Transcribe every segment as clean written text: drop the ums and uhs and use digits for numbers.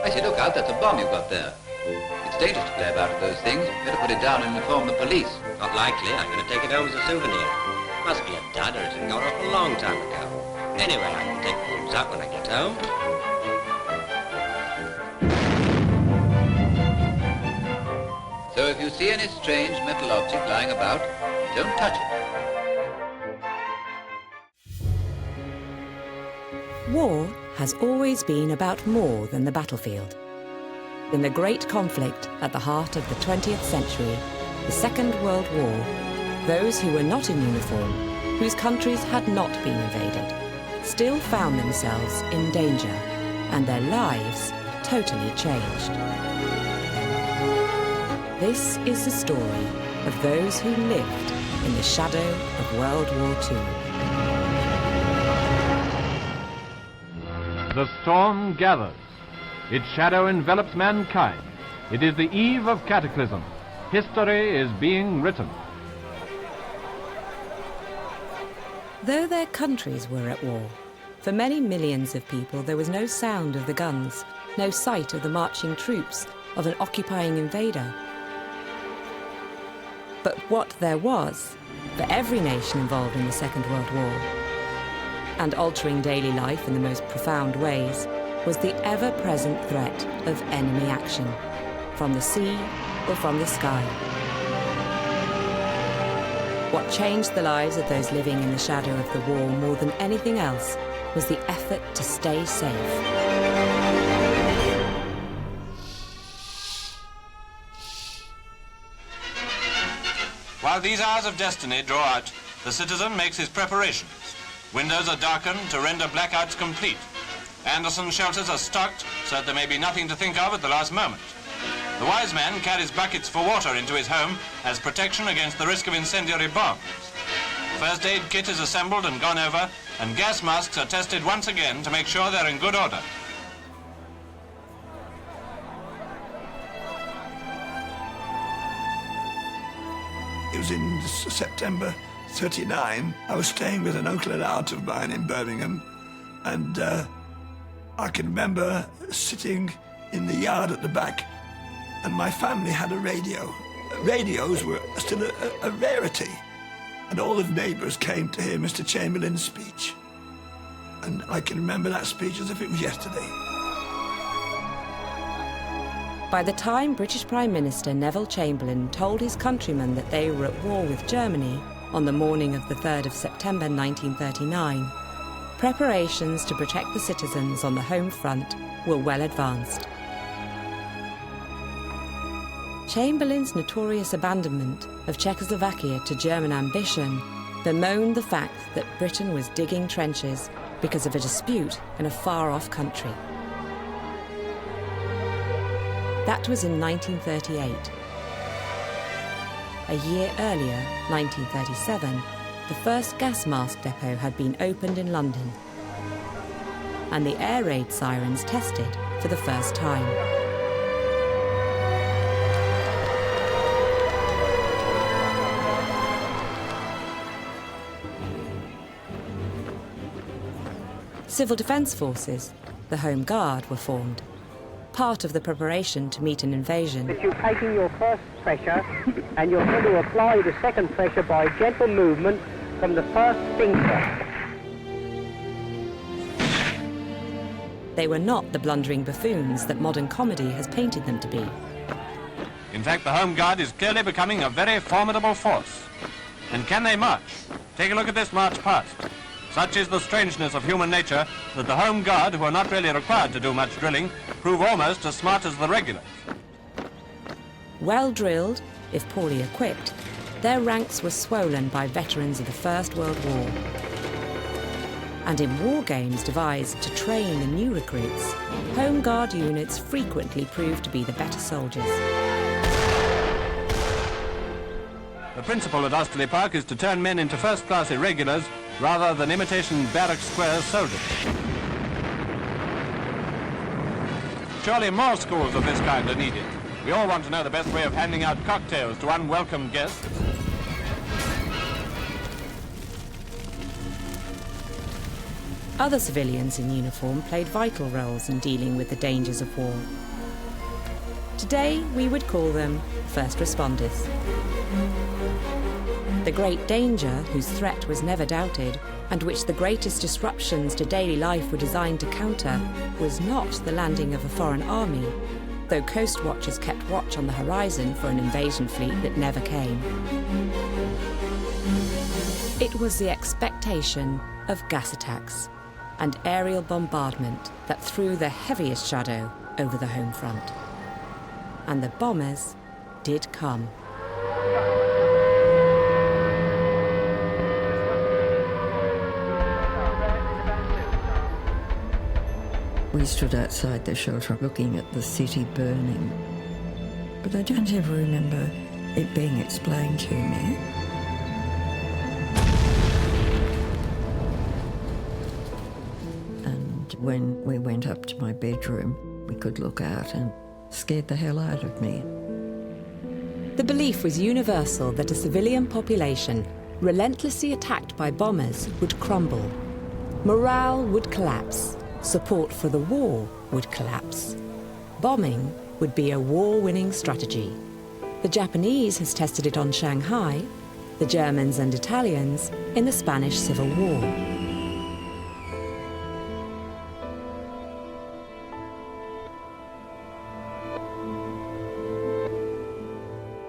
I say, look out, that's a bomb you've got there. It's dangerous to play about with those things. Better put it down and inform the police. Not likely. I'm going to take it home as a souvenir. Must be a dud or it had gone off a long time ago. Anyway, I can take things up when I get home. So if you see any strange metal object lying about, don't touch it. War has always been about more than the battlefield. In the great conflict at the heart of the 20th century, the Second World War, those who were not in uniform, whose countries had not been invaded, still found themselves in danger, and their lives totally changed. This is the story of those who lived in the shadow of World War II. The storm gathers. Its shadow envelops mankind. It is the eve of cataclysm. History is being written. Though their countries were at war, for many millions of people there was no sound of the guns, no sight of the marching troops, of an occupying invader. But what there was, for every nation involved in the Second World War, and altering daily life in the most profound ways, was the ever-present threat of enemy action, from the sea or from the sky. What changed the lives of those living in the shadow of the war more than anything else was the effort to stay safe. While these hours of destiny draw out, the citizen makes his preparations. Windows are darkened to render blackouts complete. Anderson shelters are stocked so that there may be nothing to think of at the last moment. The wise man carries buckets for water into his home as protection against the risk of incendiary bombs. First aid kit is assembled and gone over, and gas masks are tested once again to make sure they're in good order. It was in September '39. I was staying with an uncle and aunt of mine in Birmingham, and I can remember sitting in the yard at the back, and my family had a radio. Radios were still a rarity, and all the neighbours came to hear Mr. Chamberlain's speech. And I can remember that speech as if it was yesterday. By the time British Prime Minister Neville Chamberlain told his countrymen that they were at war with Germany on the morning of the 3rd of September 1939, preparations to protect the citizens on the home front were well advanced. Chamberlain's notorious abandonment of Czechoslovakia to German ambition bemoaned the fact that Britain was digging trenches because of a dispute in a far-off country. That was in 1938. A year earlier, 1937, the first gas mask depot had been opened in London, and the air raid sirens tested for the first time. Civil Defence Forces, the Home Guard, were formed, part of the preparation to meet an invasion. That you're taking your first pressure and you're going to apply the second pressure by a gentle movement from the first finger. They were not the blundering buffoons that modern comedy has painted them to be. In fact, the Home Guard is clearly becoming a very formidable force. And can they march? Take a look at this march past. Such is the strangeness of human nature that the Home Guard, who are not really required to do much drilling, prove almost as smart as the regulars. Well drilled, if poorly equipped, their ranks were swollen by veterans of the First World War. And in war games devised to train the new recruits, Home Guard units frequently proved to be the better soldiers. The principle at Osterley Park is to turn men into first-class irregulars rather than imitation barrack square soldiers. Surely more schools of this kind are needed. We all want to know the best way of handing out cocktails to unwelcome guests. Other civilians in uniform played vital roles in dealing with the dangers of war. Today, we would call them first responders. The great danger, whose threat was never doubted, and which the greatest disruptions to daily life were designed to counter, was not the landing of a foreign army, though coast watchers kept watch on the horizon for an invasion fleet that never came. It was the expectation of gas attacks and aerial bombardment that threw the heaviest shadow over the home front. And the bombers did come. We stood outside the shelter looking at the city burning. But I don't ever remember it being explained to me. And when we went up to my bedroom, we could look out, and scared the hell out of me. The belief was universal that a civilian population, relentlessly attacked by bombers, would crumble. Morale would collapse. Support for the war would collapse. Bombing would be a war-winning strategy. The Japanese has tested it on Shanghai, the Germans and Italians in the Spanish Civil War.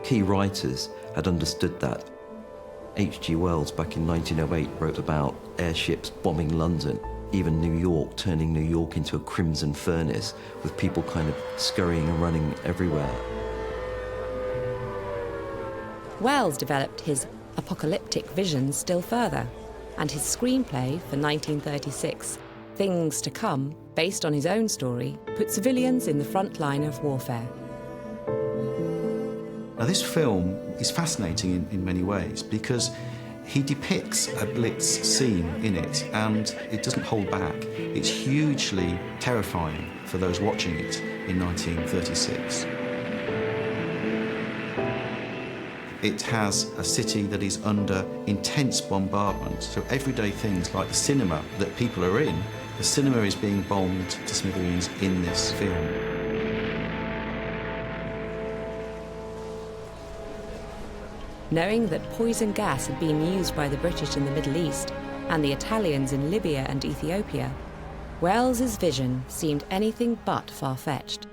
Key writers had understood that. H.G. Wells back in 1908 wrote about airships bombing London, even New York, turning New York into a crimson furnace, with people kind of scurrying and running everywhere. Wells developed his apocalyptic visions still further, and his screenplay for 1936, Things to Come, based on his own story, put civilians in the front line of warfare. Now, this film is fascinating in many ways because he depicts a Blitz scene in it, and it doesn't hold back. It's hugely terrifying for those watching it in 1936. It has a city that is under intense bombardment, so everyday things like the cinema that people are in, the cinema is being bombed to smithereens in this film. Knowing that poison gas had been used by the British in the Middle East and the Italians in Libya and Ethiopia, Wells's vision seemed anything but far-fetched.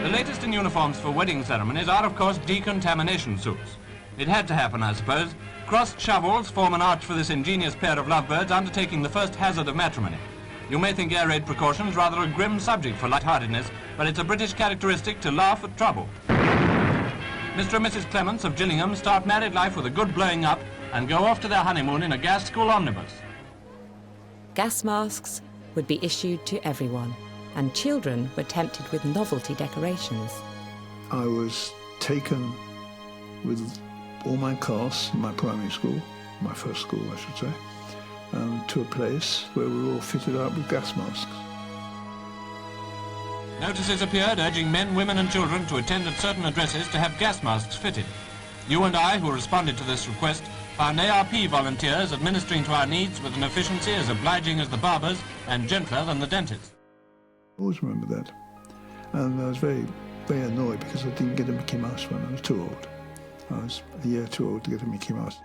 The latest in uniforms for wedding ceremonies are, of course, decontamination suits. It had to happen, I suppose. Crossed shovels form an arch for this ingenious pair of lovebirds undertaking the first hazard of matrimony. You may think air raid precautions rather a grim subject for lightheartedness, but it's a British characteristic to laugh at trouble. Mr. and Mrs. Clements of Gillingham start married life with a good blowing up and go off to their honeymoon in a gas school omnibus. Gas masks would be issued to everyone, and children were tempted with novelty decorations. I was taken with all my class in my primary school, my first school I should say, to a place where we were all fitted out with gas masks. Notices appeared urging men, women and children to attend at certain addresses to have gas masks fitted. You and I, who responded to this request, found ARP volunteers administering to our needs with an efficiency as obliging as the barbers and gentler than the dentists. I always remember that. And I was very, very annoyed because I didn't get a Mickey Mouse when I was too old. I was a year too old to get a Mickey Mouse.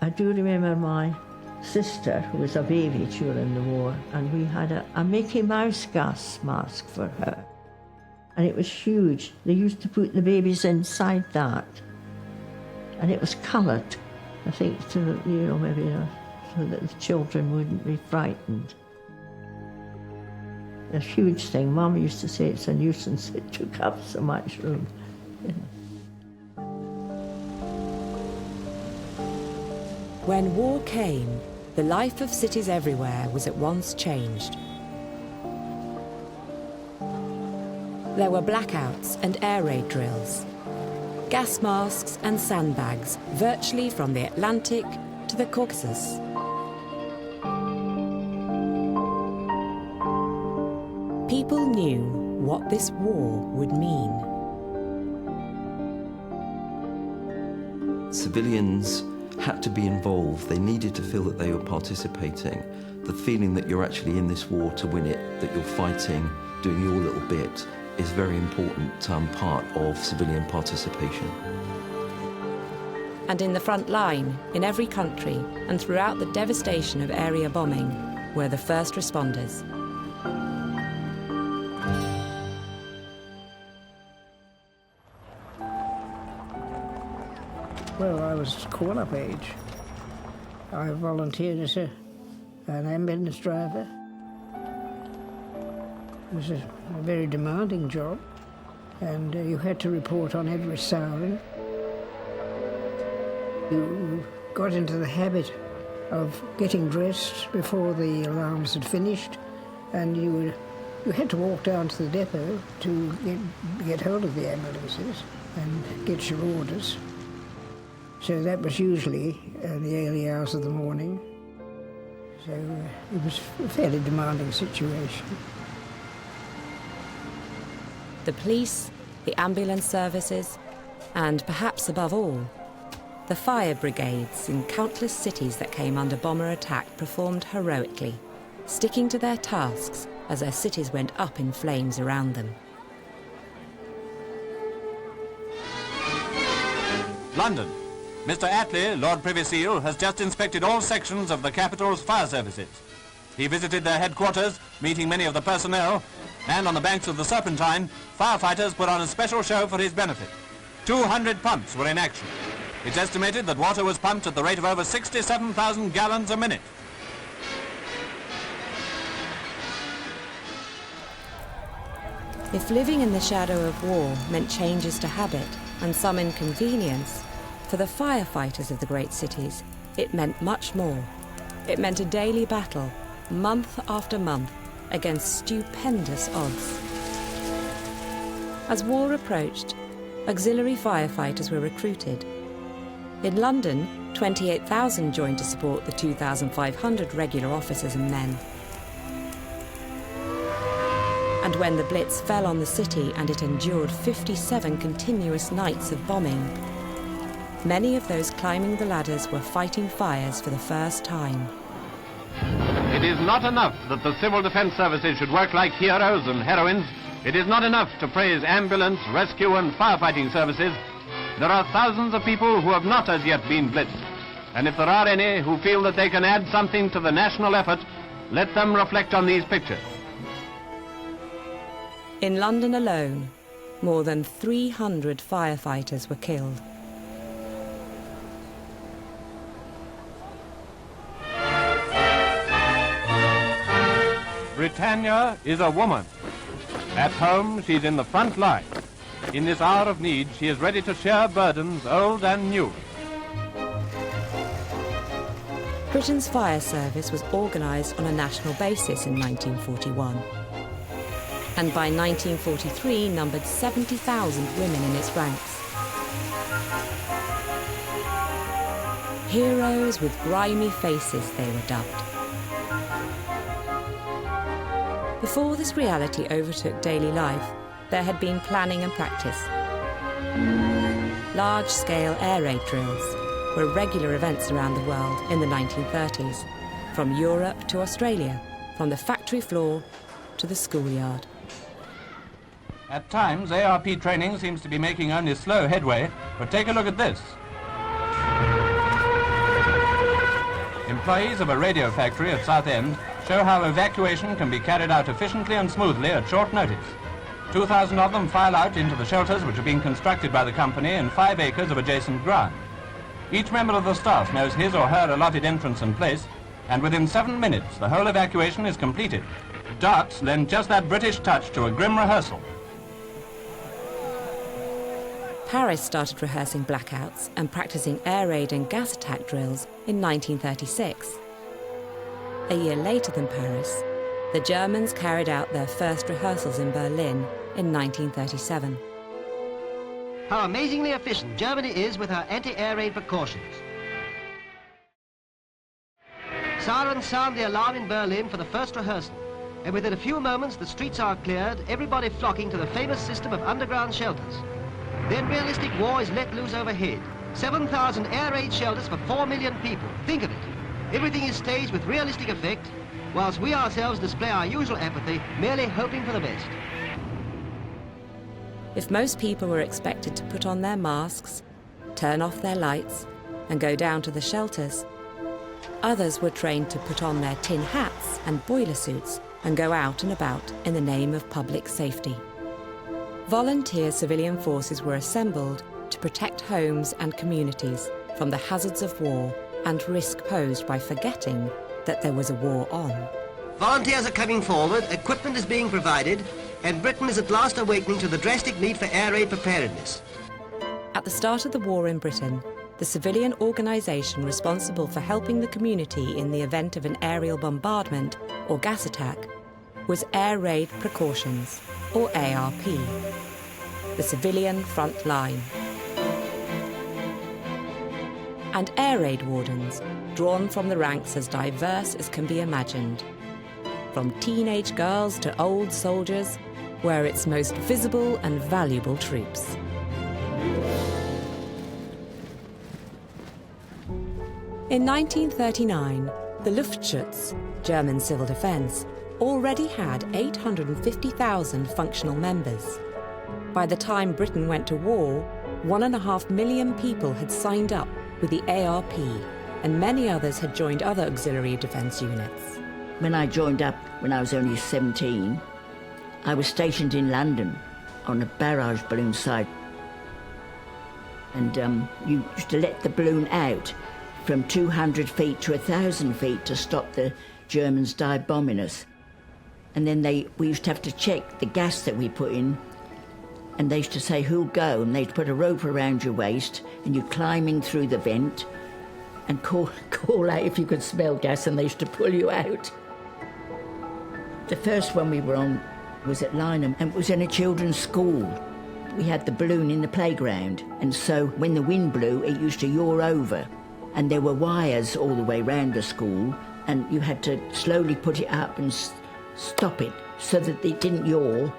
I do remember my sister, who was a baby during the war, and we had a Mickey Mouse gas mask for her. And it was huge. They used to put the babies inside that. And it was coloured, I think, to, maybe so that the children wouldn't be frightened. A huge thing. Mum used to say it's a nuisance, it took up so much room. When war came, the life of cities everywhere was at once changed. There were blackouts and air raid drills, gas masks and sandbags virtually from the Atlantic to the Caucasus. People knew what this war would mean. Civilians had to be involved. They needed to feel that they were participating. The feeling that you're actually in this war to win it, that you're fighting, doing your little bit, is a very important part of civilian participation. And in the front line, in every country, and throughout the devastation of area bombing, were the first responders. Well, I was call-up age. I volunteered as an ambulance driver. It was a very demanding job, and you had to report on every siren. You got into the habit of getting dressed before the alarms had finished, and you had to walk down to the depot to get hold of the ambulances and get your orders. So that was usually the early hours of the morning. So it was a fairly demanding situation. The police, the ambulance services, and perhaps above all, the fire brigades in countless cities that came under bomber attack performed heroically, sticking to their tasks as their cities went up in flames around them. London. Mr. Attlee, Lord Privy Seal, has just inspected all sections of the capital's fire services. He visited their headquarters, meeting many of the personnel, and on the banks of the Serpentine, firefighters put on a special show for his benefit. 200 pumps were in action. It's estimated that water was pumped at the rate of over 67,000 gallons a minute. If living in the shadow of war meant changes to habit and some inconvenience, for the firefighters of the great cities, it meant much more. It meant a daily battle, month after month, against stupendous odds. As war approached, auxiliary firefighters were recruited. In London, 28,000 joined to support the 2,500 regular officers and men. And when the Blitz fell on the city and it endured 57 continuous nights of bombing, many of those climbing the ladders were fighting fires for the first time. It is not enough that the civil defense services should work like heroes and heroines. It is not enough to praise ambulance, rescue and firefighting services. There are thousands of people who have not as yet been blitzed. And if there are any who feel that they can add something to the national effort, let them reflect on these pictures. In London alone, more than 300 firefighters were killed. Britannia is a woman. At home, she's in the front line. In this hour of need, she is ready to share burdens, old and new. Britain's fire service was organised on a national basis in 1941. And by 1943 numbered 70,000 women in its ranks. Heroes with grimy faces, they were dubbed. Before this reality overtook daily life, there had been planning and practice. Large-scale air raid drills were regular events around the world in the 1930s, from Europe to Australia, from the factory floor to the schoolyard. At times, ARP training seems to be making only slow headway, but take a look at this. Employees of a radio factory at Southend show how evacuation can be carried out efficiently and smoothly at short notice. 2,000 of them file out into the shelters which have been constructed by the company in 5 acres of adjacent ground. Each member of the staff knows his or her allotted entrance and place, and within 7 minutes the whole evacuation is completed. Darts lend just that British touch to a grim rehearsal. Paris started rehearsing blackouts and practicing air raid and gas attack drills in 1936. A year later than Paris, the Germans carried out their first rehearsals in Berlin in 1937. How amazingly efficient Germany is with her anti-air raid precautions. Sirens sound the alarm in Berlin for the first rehearsal, and within a few moments the streets are cleared, everybody flocking to the famous system of underground shelters. Then realistic war is let loose overhead, 7,000 air raid shelters for 4 million people. Think of it. Everything is staged with realistic effect, whilst we ourselves display our usual apathy, merely hoping for the best. If most people were expected to put on their masks, turn off their lights, and go down to the shelters, others were trained to put on their tin hats and boiler suits and go out and about in the name of public safety. Volunteer civilian forces were assembled to protect homes and communities from the hazards of war and risk posed by forgetting that there was a war on. Volunteers are coming forward, equipment is being provided, and Britain is at last awakening to the drastic need for air raid preparedness. At the start of the war in Britain, the civilian organisation responsible for helping the community in the event of an aerial bombardment or gas attack was Air Raid Precautions, or ARP, the civilian front line. And air raid wardens, drawn from the ranks as diverse as can be imagined. From teenage girls to old soldiers, were its most visible and valuable troops. In 1939, the Luftschutz, German civil defence, already had 850,000 functional members. By the time Britain went to war, 1.5 million people had signed up with the ARP, and many others had joined other auxiliary defence units. When I joined up when I was only 17, I was stationed in London on a barrage balloon site. And you used to let the balloon out from 200 feet to 1,000 feet to stop the Germans dive bombing us. And then we used to have to check the gas that we put in, and they used to say, who'll go? And they'd put a rope around your waist, and you're climbing through the vent, and call out if you could smell gas, and they used to pull you out. The first one we were on was at Lynham, and it was in a children's school. We had the balloon in the playground, and so when the wind blew, it used to yaw over. And there were wires all the way round the school, and you had to slowly put it up and stop it so that it didn't yaw.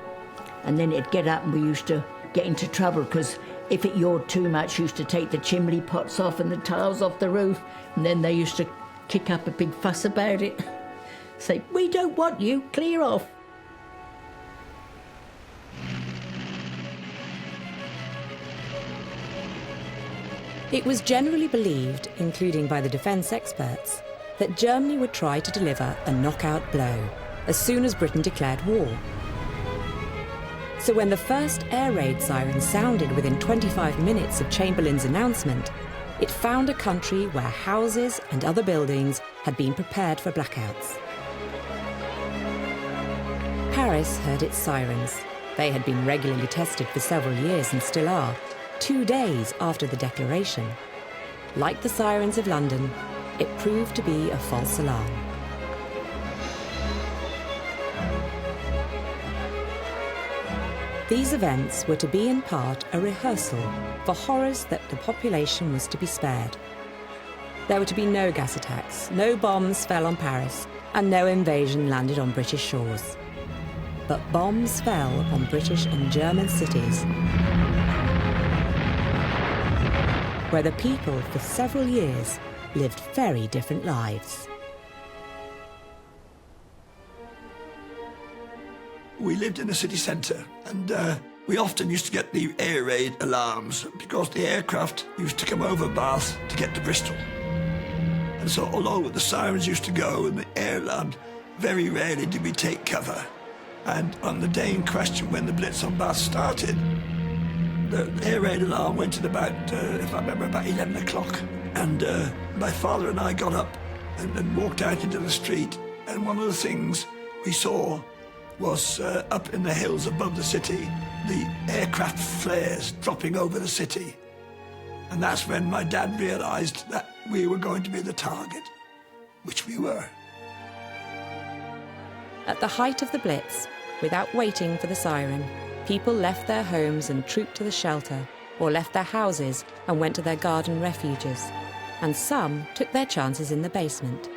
And then it'd get up, and we used to get into trouble because if it yawed too much, you used to take the chimney pots off and the tiles off the roof, and then they used to kick up a big fuss about it. Say, we don't want you, clear off. It was generally believed, including by the defence experts, that Germany would try to deliver a knockout blow as soon as Britain declared war. So when the first air raid siren sounded within 25 minutes of Chamberlain's announcement, it found a country where houses and other buildings had been prepared for blackouts. Paris heard its sirens. They had been regularly tested for several years and still are, 2 days after the declaration. Like the sirens of London, it proved to be a false alarm. These events were to be in part a rehearsal for horrors that the population was to be spared. There were to be no gas attacks, no bombs fell on Paris, and no invasion landed on British shores. But bombs fell on British and German cities, where the people for several years lived very different lives. We lived in the city centre, and we often used to get the air raid alarms because the aircraft used to come over Bath to get to Bristol. And so although the sirens used to go and the air alarm, very rarely did we take cover. And on the day in question when the Blitz on Bath started, the air raid alarm went at about, if I remember, about 11 o'clock. And my father and I got up and walked out into the street. And one of the things we saw was up in the hills above the city, the aircraft flares dropping over the city. And that's when my dad realised that we were going to be the target, which we were. At the height of the Blitz, without waiting for the siren, people left their homes and trooped to the shelter, or left their houses and went to their garden refuges, and some took their chances in the basement.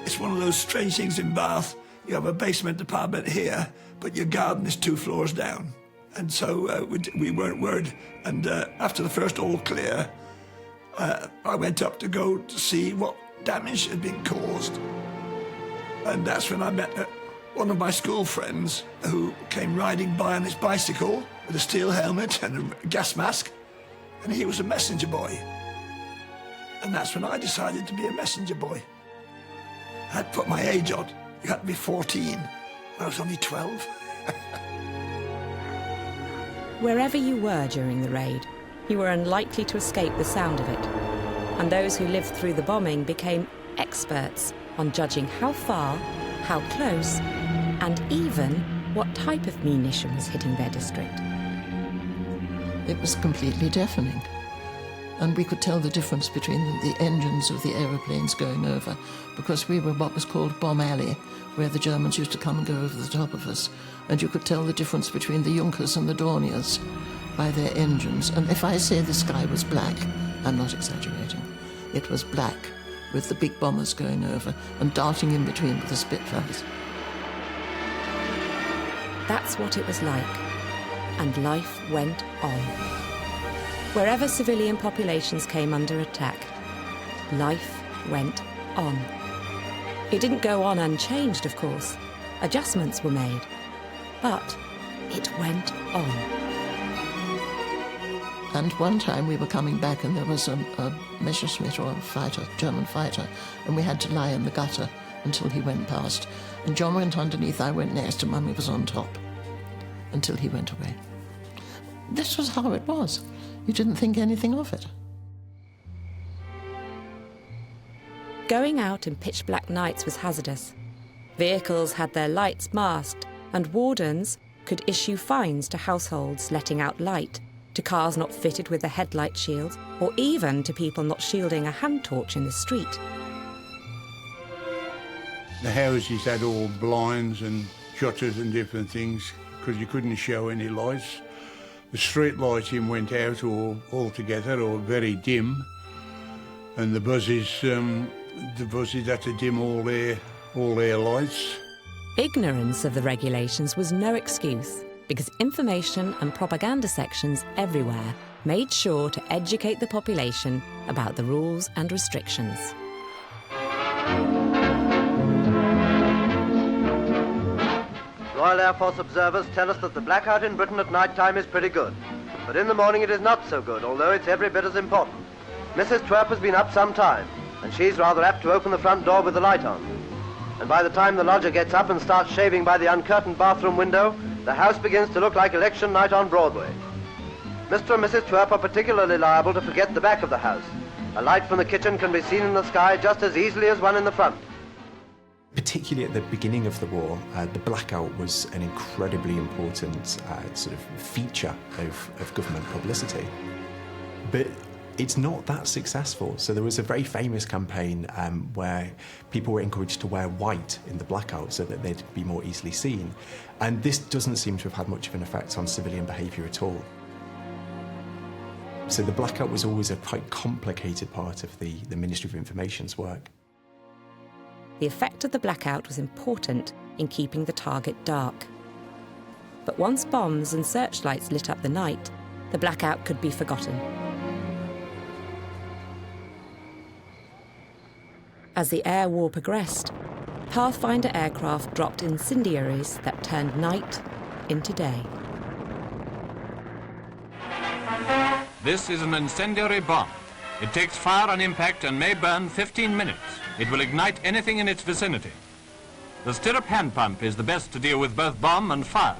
It's one of those strange things in Bath. You have a basement apartment here, but your garden is 2 floors down. And so we weren't worried. And after the first all clear, I went up to go to see what damage had been caused. And that's when I met one of my school friends who came riding by on his bicycle with a steel helmet and a gas mask. And he was a messenger boy. And that's when I decided to be a messenger boy. I had put my age on. You had to be 14. I was only 12. Wherever you were during the raid, you were unlikely to escape the sound of it. And those who lived through the bombing became experts on judging how far, how close, and even what type of munition was hitting their district. It was completely deafening. And we could tell the difference between the engines of the aeroplanes going over, because we were what was called bomb alley, where the Germans used to come and go over the top of us. And you could tell the difference between the Junkers and the Dorniers by their engines. And if I say the sky was black, I'm not exaggerating. It was black, with the big bombers going over and darting in between with the Spitfires. That's what it was like. And life went on. Wherever civilian populations came under attack, life went on. It didn't go on unchanged, of course. Adjustments were made. But it went on. And one time we were coming back and there was a Messerschmitt or a fighter, German fighter, and we had to lie in the gutter until he went past. And John went underneath, I went next, and Mummy was on top until he went away. This was how it was. You didn't think anything of it. Going out in pitch-black nights was hazardous. Vehicles had their lights masked, and wardens could issue fines to households letting out light, to cars not fitted with a headlight shield, or even to people not shielding a hand torch in the street. The houses had all blinds and shutters and different things because you couldn't show any lights. The street lighting went out altogether or very dim, and the buses had to dim all their lights. Ignorance of the regulations was no excuse, because information and propaganda sections everywhere made sure to educate the population about the rules and restrictions. Royal Air Force observers tell us that the blackout in Britain at night time is pretty good. But in the morning it is not so good, although it's every bit as important. Mrs. Twerp has been up some time, and she's rather apt to open the front door with the light on. And by the time the lodger gets up and starts shaving by the uncurtained bathroom window, the house begins to look like election night on Broadway. Mr. and Mrs. Twerp are particularly liable to forget the back of the house. A light from the kitchen can be seen in the sky just as easily as one in the front. Particularly at the beginning of the war, the blackout was an incredibly important sort of feature of government publicity. But it's not that successful. So there was a very famous campaign where people were encouraged to wear white in the blackout so that they'd be more easily seen. And this doesn't seem to have had much of an effect on civilian behaviour at all. So the blackout was always a quite complicated part of the Ministry of Information's work. The effect of the blackout was important in keeping the target dark. But once bombs and searchlights lit up the night, the blackout could be forgotten. As the air war progressed, Pathfinder aircraft dropped incendiaries that turned night into day. This is an incendiary bomb. It takes fire on impact and may burn 15 minutes. It will ignite anything in its vicinity. The stirrup hand pump is the best to deal with both bomb and fire.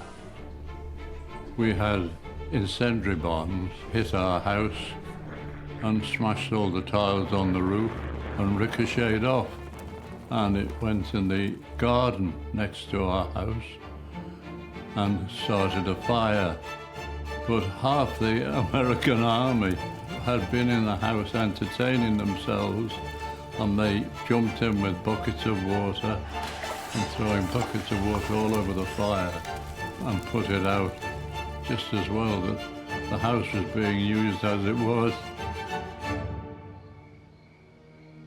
We had incendiary bombs hit our house and smashed all the tiles on the roof and ricocheted off. And it went in the garden next to our house and started a fire. But half the American army had been in the house entertaining themselves, and they jumped in with buckets of water and throwing buckets of water all over the fire and put it out, just as well that the house was being used as it was.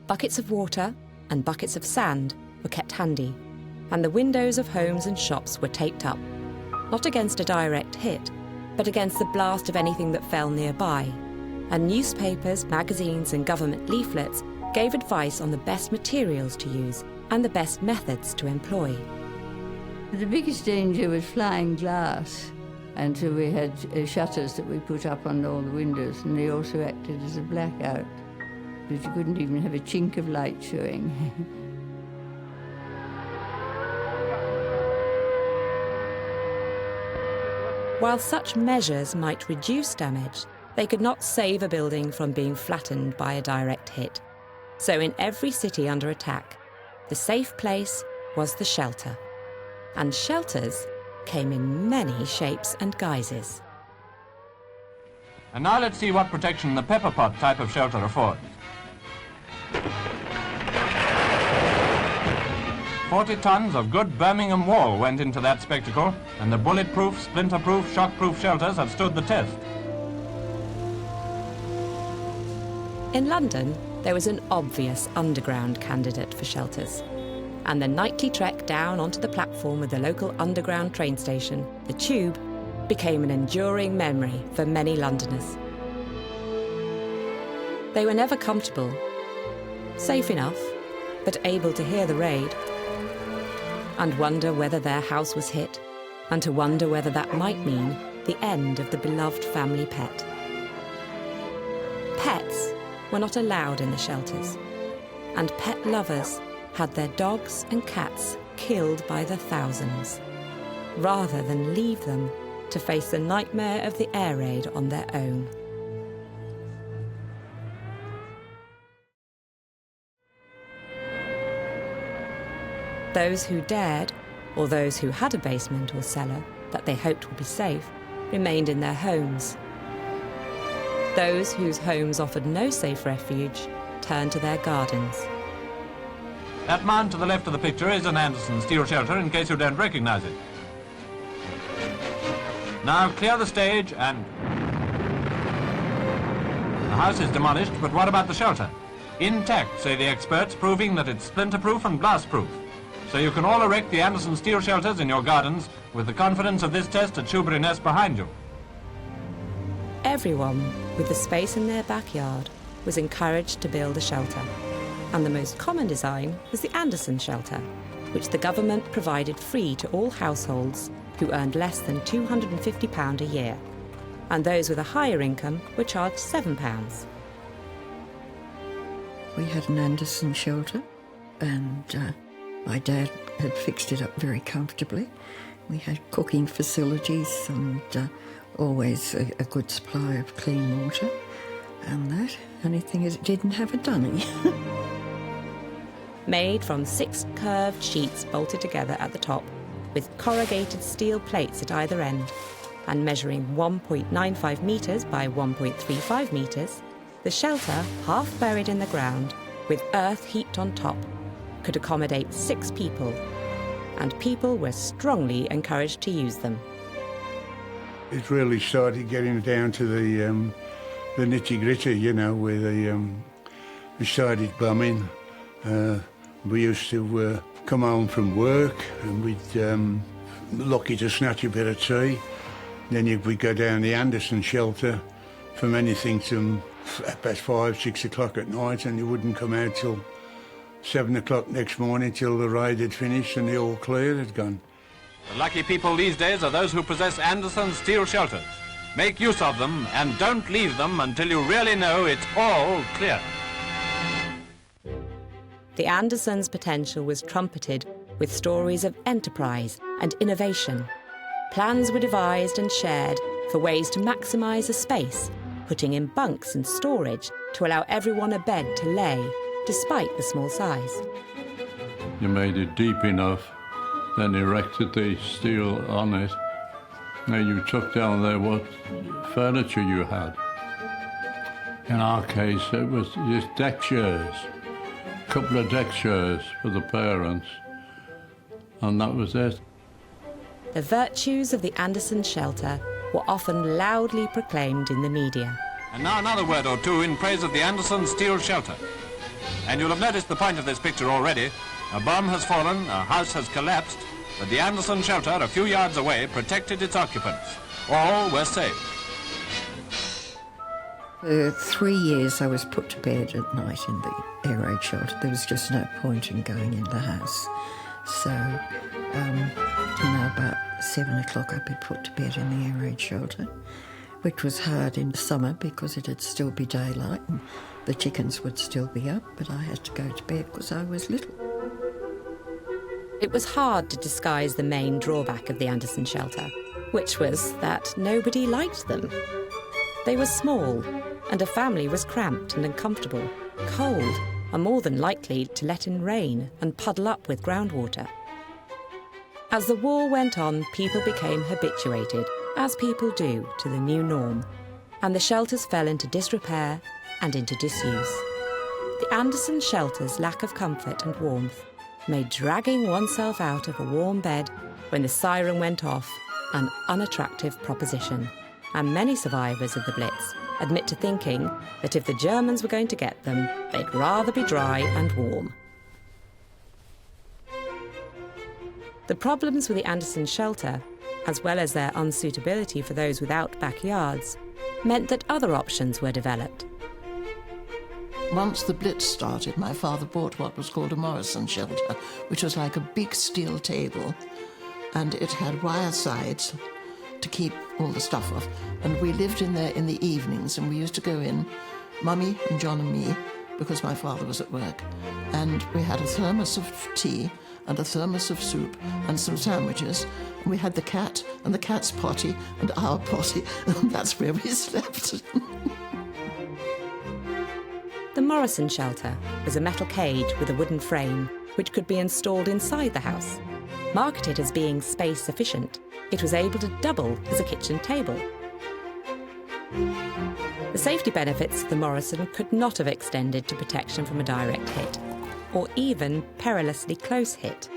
Buckets of water and buckets of sand were kept handy, and the windows of homes and shops were taped up, not against a direct hit, but against the blast of anything that fell nearby. And newspapers, magazines and government leaflets gave advice on the best materials to use and the best methods to employ. The biggest danger was flying glass, and so we had shutters that we put up on all the windows, and they also acted as a blackout, because you couldn't even have a chink of light showing. While such measures might reduce damage, they could not save a building from being flattened by a direct hit. So in every city under attack, the safe place was the shelter. And shelters came in many shapes and guises. And now let's see what protection the pepper pot type of shelter affords. 40 tons of good Birmingham wall went into that spectacle, and the bulletproof, splinter-proof, shock-proof shelters have stood the test. In London, there was an obvious underground candidate for shelters. And the nightly trek down onto the platform of the local underground train station, the Tube, became an enduring memory for many Londoners. They were never comfortable, safe enough, but able to hear the raid, and wonder whether their house was hit, and to wonder whether that might mean the end of the beloved family pet. Pets were not allowed in the shelters, and pet lovers had their dogs and cats killed by the thousands, rather than leave them to face the nightmare of the air raid on their own. Those who dared, or those who had a basement or cellar that they hoped would be safe, remained in their homes. Those whose homes offered no safe refuge turned to their gardens. That mound to the left of the picture is an Anderson steel shelter, in case you don't recognize it. Now clear the stage and... The house is demolished, but what about the shelter? Intact, say the experts, proving that it's splinter-proof and blast-proof. So you can all erect the Anderson steel shelters in your gardens with the confidence of this test at Shoebury-Ness behind you. Everyone with the space in their backyard was encouraged to build a shelter. And the most common design was the Anderson shelter, which the government provided free to all households who earned less than £250 a year. And those with a higher income were charged £7. We had an Anderson shelter, and my dad had fixed it up very comfortably. We had cooking facilities and always a good supply of clean water. And that, only thing is, it didn't have a dunny. Made from 6 curved sheets bolted together at the top, with corrugated steel plates at either end, and measuring 1.95 metres by 1.35 metres, the shelter, half buried in the ground, with earth heaped on top, could accommodate 6 people, and people were strongly encouraged to use them. It really started getting down to the nitty-gritty, you know, where we started bombing. We used to come home from work, and we'd lucky to snatch a bit of tea. Then we'd go down the Anderson shelter from anything to about 5, 6 o'clock at night, and you wouldn't come out till 7 o'clock next morning till the raid had finished and the all clear had gone. The lucky people these days are those who possess Anderson steel shelters. Make use of them and don't leave them until you really know it's all clear. The Andersons' potential was trumpeted with stories of enterprise and innovation. Plans were devised and shared for ways to maximise a space, putting in bunks and storage to allow everyone a bed to lay, despite the small size. You made it deep enough, then erected the steel on it. Now you took down there what furniture you had. In our case, it was just deck chairs, a couple of deck chairs for the parents, and that was it. The virtues of the Anderson shelter were often loudly proclaimed in the media. And now another word or two in praise of the Anderson steel shelter. And you'll have noticed the point of this picture already. A bomb has fallen, a house has collapsed, but the Anderson shelter, a few yards away, protected its occupants. All were saved. For 3 years I was put to bed at night in the air raid shelter. There was just no point in going in the house. So, about 7 o'clock I'd be put to bed in the air raid shelter, which was hard in the summer because it'd still be daylight and the chickens would still be up, but I had to go to bed because I was little. It was hard to disguise the main drawback of the Anderson shelter, which was that nobody liked them. They were small, and a family was cramped and uncomfortable, cold, and more than likely to let in rain and puddle up with groundwater. As the war went on, people became habituated, as people do, to the new norm, and the shelters fell into disrepair and into disuse. The Anderson shelter's lack of comfort and warmth made dragging oneself out of a warm bed when the siren went off an unattractive proposition, and many survivors of the Blitz admit to thinking that if the Germans were going to get them, they'd rather be dry and warm. The problems with the Anderson shelter, as well as their unsuitability for those without backyards, meant that other options were developed. Once the Blitz started, my father bought what was called a Morrison shelter, which was like a big steel table, and it had wire sides to keep all the stuff off. And we lived in there in the evenings, and we used to go in, Mummy and John and me, because my father was at work, and we had a thermos of tea and a thermos of soup and some sandwiches, and we had the cat and the cat's potty and our potty, and that's where we slept. The Morrison shelter was a metal cage with a wooden frame which could be installed inside the house. Marketed as being space efficient, it was able to double as a kitchen table. The safety benefits of the Morrison could not have extended to protection from a direct hit, or even perilously close hit.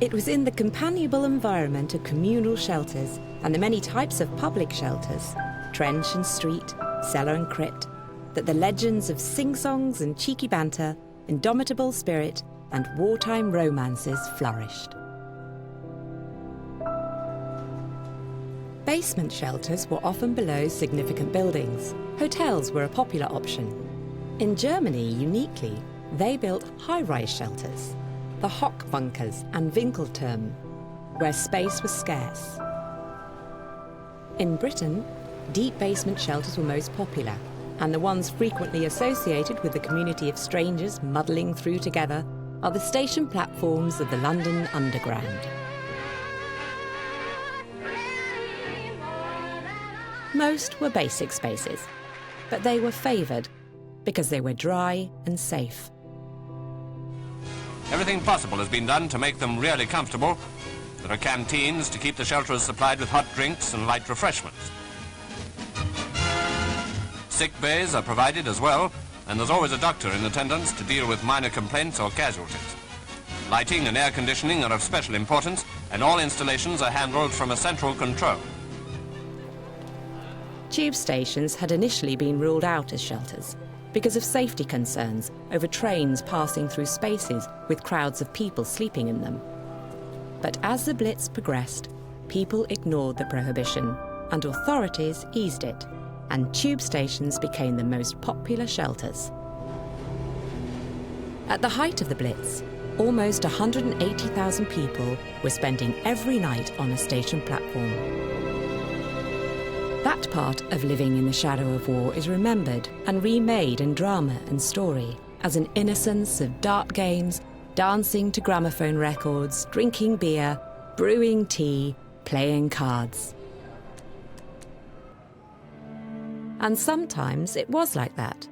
It was in the companionable environment of communal shelters and the many types of public shelters, trench and street, cellar and crypt, that the legends of sing-songs and cheeky banter, indomitable spirit, and wartime romances flourished. Basement shelters were often below significant buildings. Hotels were a popular option. In Germany, uniquely, they built high-rise shelters, the Hochbunkers and Winkelturm, where space was scarce. In Britain, deep basement shelters were most popular, and the ones frequently associated with the community of strangers muddling through together are the station platforms of the London Underground. Most were basic spaces, but they were favoured because they were dry and safe. Everything possible has been done to make them really comfortable. There are canteens to keep the shelterers supplied with hot drinks and light refreshments. Sick bays are provided as well, and there's always a doctor in attendance to deal with minor complaints or casualties. Lighting and air conditioning are of special importance, and all installations are handled from a central control. Tube stations had initially been ruled out as shelters because of safety concerns over trains passing through spaces with crowds of people sleeping in them. But as the Blitz progressed, people ignored the prohibition and authorities eased it, and tube stations became the most popular shelters. At the height of the Blitz, almost 180,000 people were spending every night on a station platform. That part of living in the shadow of war is remembered and remade in drama and story as an innocence of dart games, dancing to gramophone records, drinking beer, brewing tea, playing cards. And sometimes it was like that.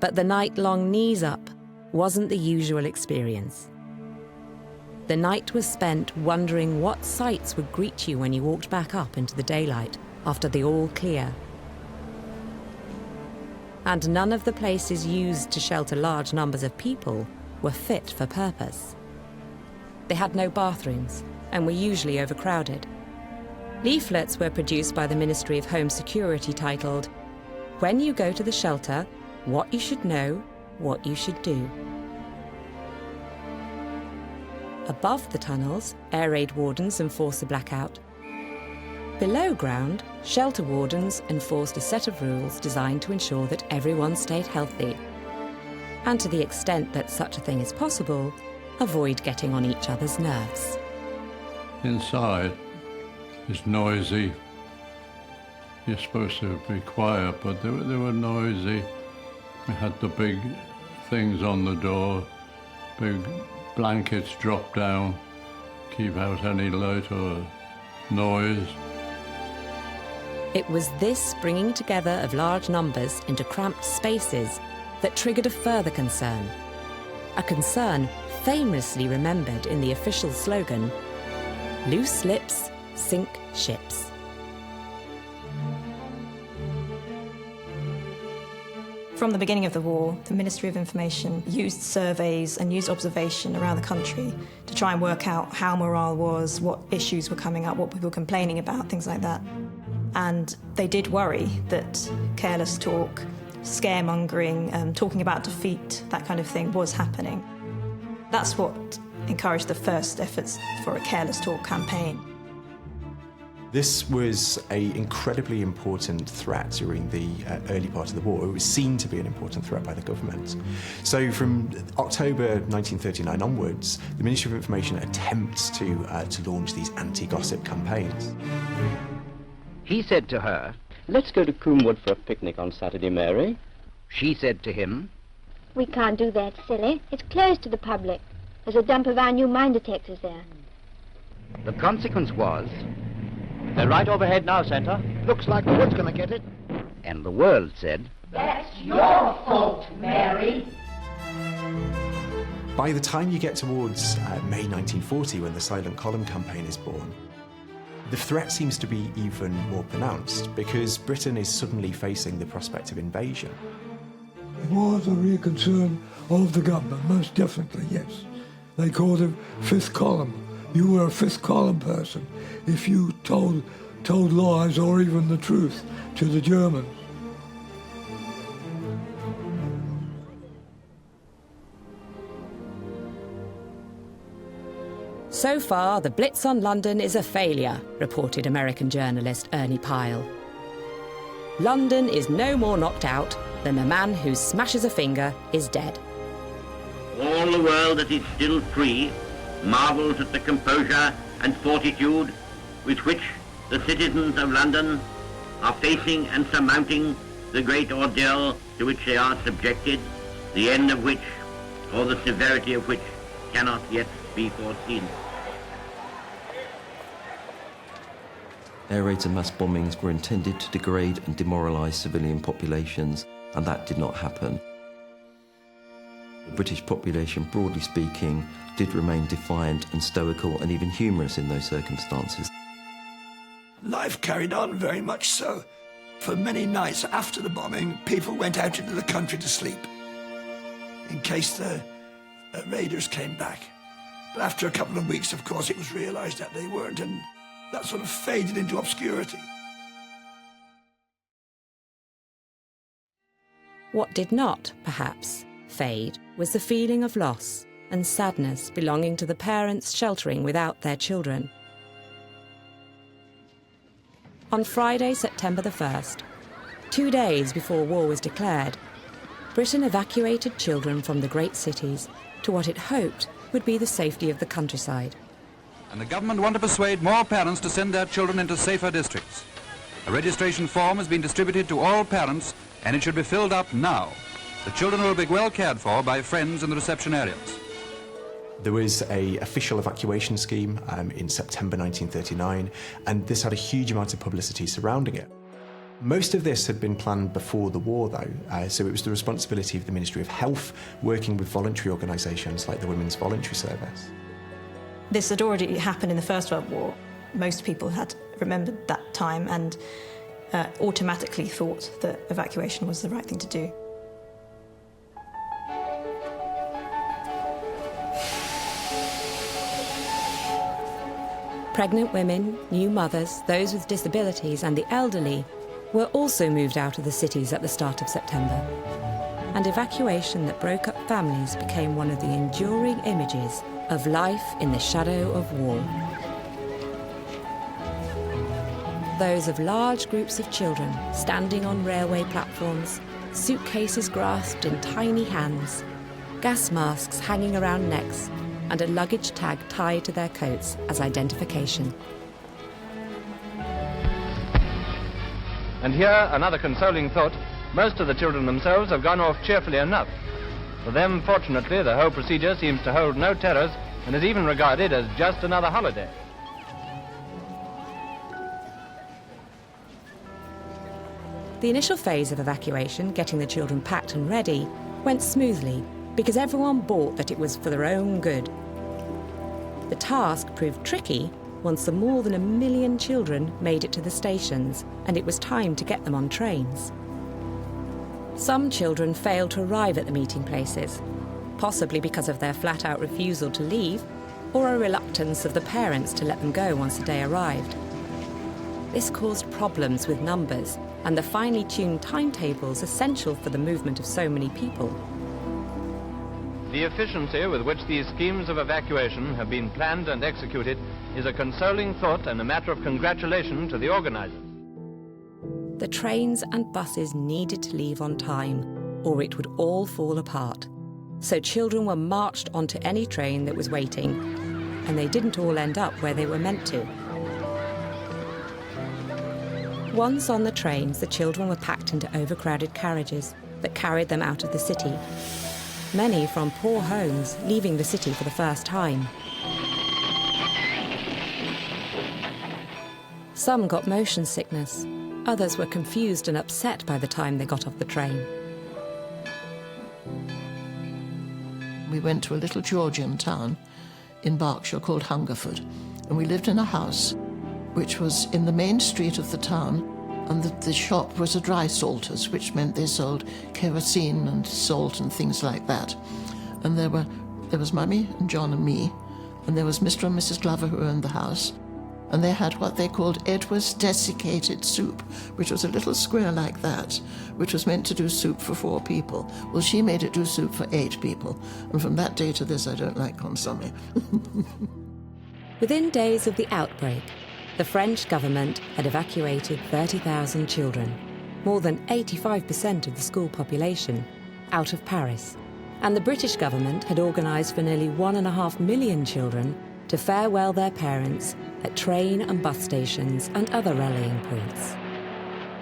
But the night-long knees up wasn't the usual experience. The night was spent wondering what sights would greet you when you walked back up into the daylight after the all clear. And none of the places used to shelter large numbers of people were fit for purpose. They had no bathrooms and were usually overcrowded. Leaflets were produced by the Ministry of Home Security titled, "When you go to the shelter, what you should know, what you should do." Above the tunnels, air raid wardens enforced the blackout. Below ground, shelter wardens enforced a set of rules designed to ensure that everyone stayed healthy. And to the extent that such a thing is possible, avoid getting on each other's nerves. Inside, it's noisy. You're supposed to be quiet, but they were noisy. We had the big things on the door, big blankets dropped down, keep out any light or noise. It was this bringing together of large numbers into cramped spaces that triggered a further concern. A concern famously remembered in the official slogan, "Loose lips sink ships." From the beginning of the war, the Ministry of Information used surveys and used observation around the country to try and work out how morale was, what issues were coming up, what people were complaining about, things like that. And they did worry that careless talk, scaremongering, talking about defeat, that kind of thing was happening. That's what encouraged the first efforts for a careless talk campaign. This was an incredibly important threat during the early part of the war. It was seen to be an important threat by the government. So from October 1939 onwards, the Ministry of Information attempts to launch these anti-gossip campaigns. He said to her, "Let's go to Coomwood for a picnic on Saturday, Mary." She said to him, "We can't do that, silly. It's closed to the public. There's a dump of our new mine detectors there." The consequence was, "They're right overhead now, Santa. Looks like the wood's gonna get it." And the world said, "That's your fault, Mary." By the time you get towards May 1940, when the Silent Column campaign is born, the threat seems to be even more pronounced because Britain is suddenly facing the prospect of invasion. It was a real concern of the government, most definitely, yes. They called it fifth column. You were a fifth column person if you told lies or even the truth to the Germans. So far, the Blitz on London is a failure, reported American journalist Ernie Pyle. London is no more knocked out than a man who smashes a finger is dead. All the world that is still free marvels at the composure and fortitude with which the citizens of London are facing and surmounting the great ordeal to which they are subjected, the end of which, or the severity of which, cannot yet be foreseen. Air raids and mass bombings were intended to degrade and demoralise civilian populations, and that did not happen. The British population, broadly speaking, did remain defiant and stoical and even humorous in those circumstances. Life carried on very much so. For many nights after the bombing, people went out into the country to sleep in case the raiders came back. But after a couple of weeks, of course, it was realised that they weren't, and that sort of faded into obscurity. What did not, perhaps, fade was the feeling of loss and sadness belonging to the parents sheltering without their children. On Friday, September the 1st, 2 days before war was declared, Britain evacuated children from the great cities to what it hoped would be the safety of the countryside. And the government want to persuade more parents to send their children into safer districts. A registration form has been distributed to all parents, and it should be filled up now. The children will be well cared for by friends in the reception areas. There was an official evacuation scheme in September 1939, and this had a huge amount of publicity surrounding it. Most of this had been planned before the war, though, so it was the responsibility of the Ministry of Health, working with voluntary organisations like the Women's Voluntary Service. This had already happened in the First World War. Most people had remembered that time and automatically thought that evacuation was the right thing to do. Pregnant women, new mothers, those with disabilities and the elderly were also moved out of the cities at the start of September. And evacuation that broke up families became one of the enduring images of life in the shadow of war. Those of large groups of children standing on railway platforms, suitcases grasped in tiny hands, gas masks hanging around necks, and a luggage tag tied to their coats as identification. And here, another consoling thought, most of the children themselves have gone off cheerfully enough. For them, fortunately, the whole procedure seems to hold no terrors and is even regarded as just another holiday. The initial phase of evacuation, getting the children packed and ready, went smoothly because everyone bought that it was for their own good. The task proved tricky once the more than 1 million children made it to the stations and it was time to get them on trains. Some children failed to arrive at the meeting places, possibly because of their flat-out refusal to leave or a reluctance of the parents to let them go once the day arrived. This caused problems with numbers and the finely tuned timetables essential for the movement of so many people. The efficiency with which these schemes of evacuation have been planned and executed is a consoling thought and a matter of congratulation to the organizers. The trains and buses needed to leave on time, or it would all fall apart. So children were marched onto any train that was waiting, and they didn't all end up where they were meant to. Once on the trains, the children were packed into overcrowded carriages that carried them out of the city. Many from poor homes, leaving the city for the first time. Some got motion sickness. Others were confused and upset by the time they got off the train. We went to a little Georgian town in Berkshire called Hungerford, and we lived in a house which was in the main street of the town, and the shop was a dry salters, which meant they sold kerosene and salt and things like that. And there was Mummy and John and me, and there was Mr. and Mrs. Glover who owned the house, and they had what they called Edward's desiccated soup, which was a little square like that, which was meant to do soup for 4 people. Well, she made it do soup for 8 people, and from that day to this, I don't like consommé. Within days of the outbreak, the French government had evacuated 30,000 children, more than 85% of the school population, out of Paris. And the British government had organised for nearly 1.5 million children to farewell their parents at train and bus stations and other rallying points.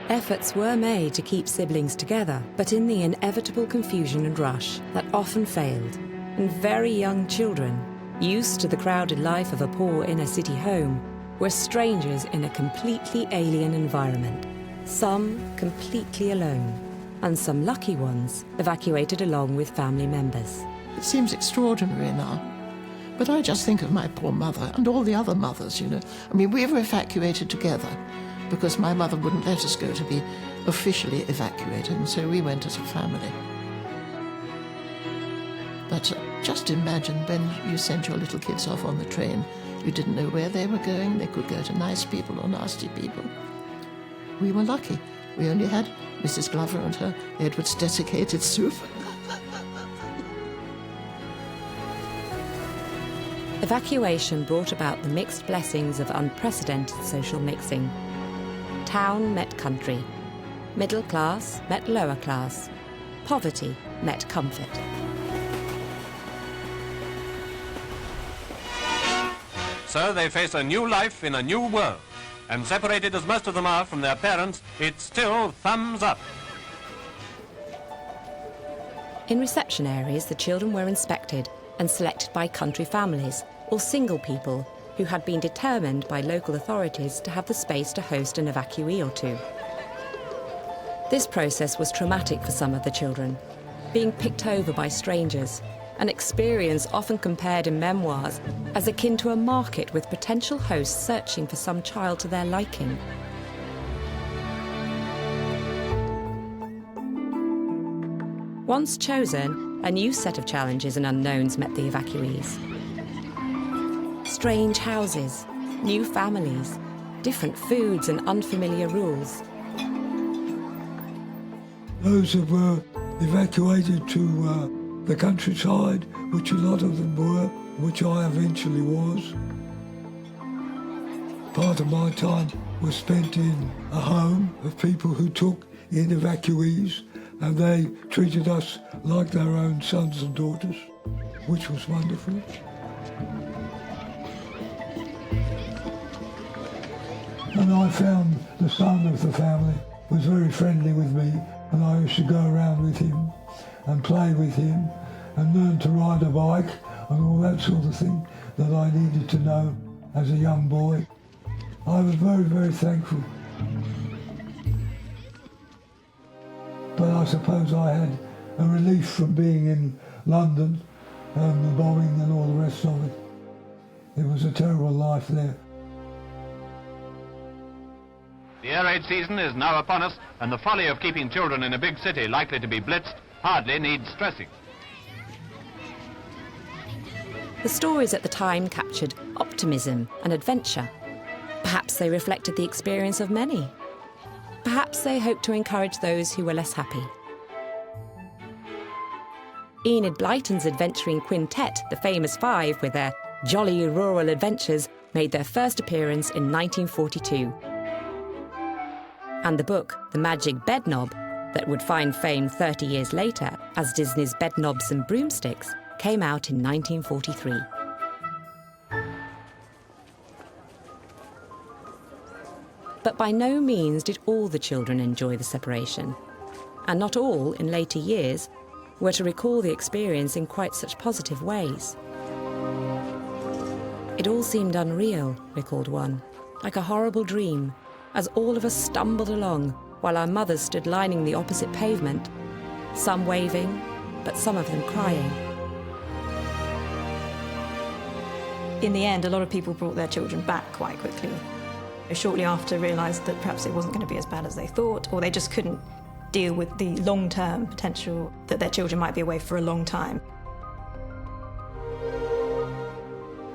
Efforts were made to keep siblings together, but in the inevitable confusion and rush, that often failed, and very young children, used to the crowded life of a poor inner-city home, were strangers in a completely alien environment, some completely alone, and some lucky ones evacuated along with family members. It seems extraordinary now, but I just think of my poor mother and all the other mothers, you know. I mean, we were evacuated together because my mother wouldn't let us go to be officially evacuated, and so we went as a family. But just imagine when you sent your little kids off on the train, you didn't know where they were going. They could go to nice people or nasty people. We were lucky. We only had Mrs. Glover and her Edward's desiccated soup. Evacuation brought about the mixed blessings of unprecedented social mixing. Town met country. Middle class met lower class. Poverty met comfort. So they face a new life in a new world. And separated as most of them are from their parents, it's still thumbs up. In reception areas, the children were inspected and selected by country families or single people who had been determined by local authorities to have the space to host an evacuee or 2. This process was traumatic for some of the children, being picked over by strangers, an experience often compared in memoirs as akin to a market with potential hosts searching for some child to their liking. Once chosen, a new set of challenges and unknowns met the evacuees. Strange houses, new families, different foods and unfamiliar rules. Those who were evacuated to the countryside, which a lot of them were, which I eventually was. Part of my time was spent in a home of people who took in evacuees, and they treated us like their own sons and daughters, which was wonderful. And I found the son of the family was very friendly with me, and I used to go around with him and play with him and learn to ride a bike and all that sort of thing that I needed to know as a young boy. I was very, very thankful. But I suppose I had a relief from being in London and the bombing and all the rest of it. It was a terrible life there. The air raid season is now upon us, and the folly of keeping children in a big city likely to be blitzed hardly needs stressing. The stories at the time captured optimism and adventure. Perhaps they reflected the experience of many. Perhaps they hoped to encourage those who were less happy. Enid Blyton's adventuring quintet, the Famous Five, with their jolly rural adventures, made their first appearance in 1942. And the book, The Magic Bedknob, that would find fame 30 years later as Disney's Bedknobs and Broomsticks, came out in 1943. But by no means did all the children enjoy the separation, and not all, in later years, were to recall the experience in quite such positive ways. It all seemed unreal, recalled one, like a horrible dream, as all of us stumbled along while our mothers stood lining the opposite pavement, some waving, but some of them crying. In the end, a lot of people brought their children back quite quickly. They shortly after realised that perhaps it wasn't going to be as bad as they thought, or they just couldn't deal with the long-term potential that their children might be away for a long time.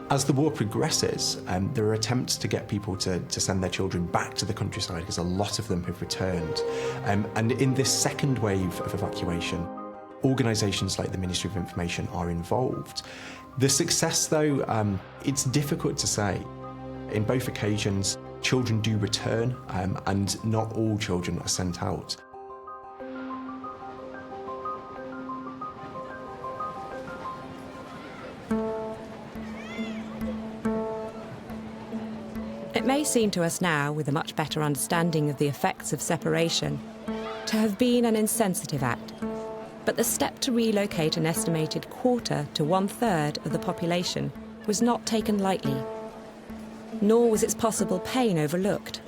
As the war progresses, there are attempts to get people to send their children back to the countryside, because a lot of them have returned. And in this second wave of evacuation, organisations like the Ministry of Information are involved. The success, though, it's difficult to say. In both occasions, children do return, and not all children are sent out. It may seem to us now, with a much better understanding of the effects of separation, to have been an insensitive act. But the step to relocate an estimated 1/4 to 1/3 of the population was not taken lightly. Nor was its possible pain overlooked.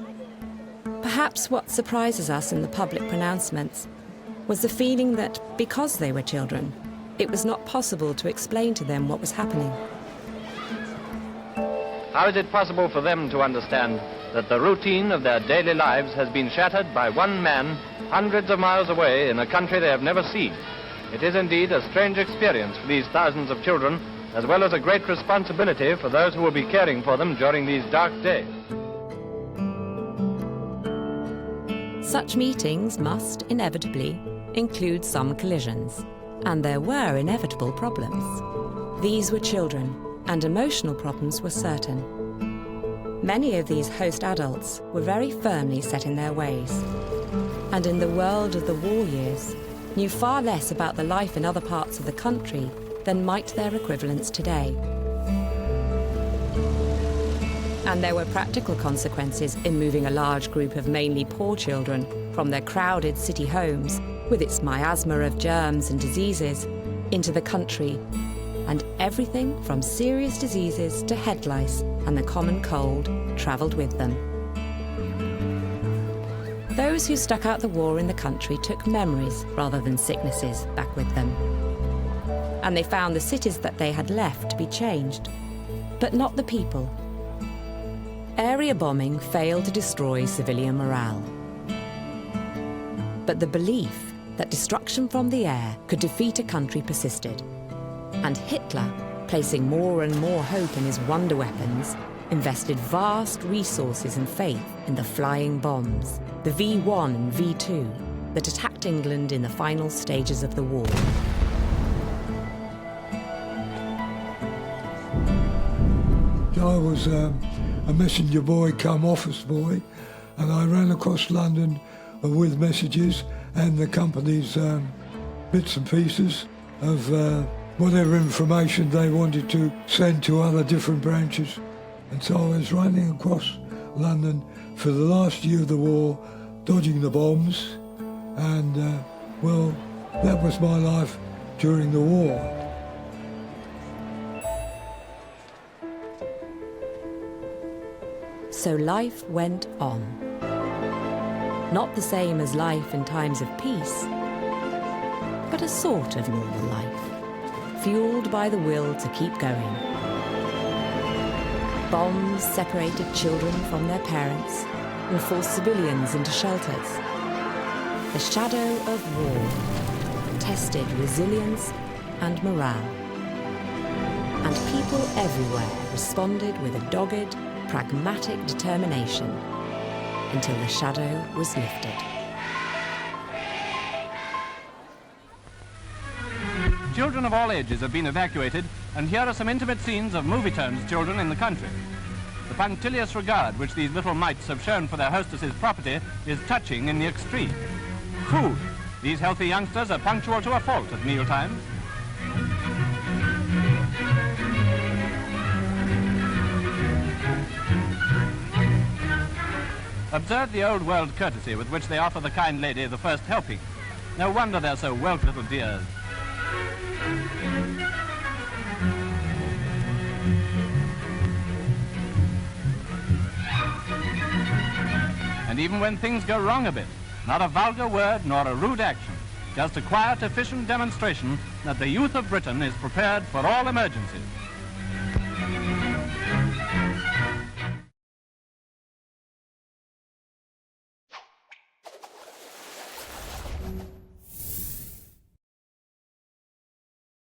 Perhaps what surprises us in the public pronouncements was the feeling that, because they were children, it was not possible to explain to them what was happening. How is it possible for them to understand that the routine of their daily lives has been shattered by one man hundreds of miles away in a country they have never seen? It is indeed a strange experience for these thousands of children, as well as a great responsibility for those who will be caring for them during these dark days. Such meetings must, inevitably, include some collisions, and there were inevitable problems. These were children, and emotional problems were certain. Many of these host adults were very firmly set in their ways, and in the world of the war years, knew far less about the life in other parts of the country than might their equivalents today. And there were practical consequences in moving a large group of mainly poor children from their crowded city homes, with its miasma of germs and diseases, into the country, and everything from serious diseases to head lice and the common cold travelled with them. Those who stuck out the war in the country took memories rather than sicknesses back with them. And they found the cities that they had left to be changed, but not the people. Area bombing failed to destroy civilian morale. But the belief that destruction from the air could defeat a country persisted. And Hitler, placing more and more hope in his wonder weapons, invested vast resources and faith in the flying bombs, the V1 and V2, that attacked England in the final stages of the war. I was a messenger boy come office boy, and I ran across London with messages and the company's bits and pieces of whatever information they wanted to send to other different branches. And so I was running across London for the last year of the war, dodging the bombs, and well, that was my life during the war. So life went on. Not the same as life in times of peace, but a sort of normal life, fueled by the will to keep going. Bombs separated children from their parents and forced civilians into shelters. The shadow of war tested resilience and morale. And people everywhere responded with a dogged, pragmatic determination until the shadow was lifted. Children of all ages have been evacuated, and here are some intimate scenes of movie-terms children in the country. The punctilious regard which these little mites have shown for their hostess's property is touching in the extreme. Food. These healthy youngsters are punctual to a fault at mealtimes. Observe the old world courtesy with which they offer the kind lady the first helping. No wonder they're so whelped little dears. And even when things go wrong a bit, not a vulgar word nor a rude action, just a quiet, efficient demonstration that the youth of Britain is prepared for all emergencies.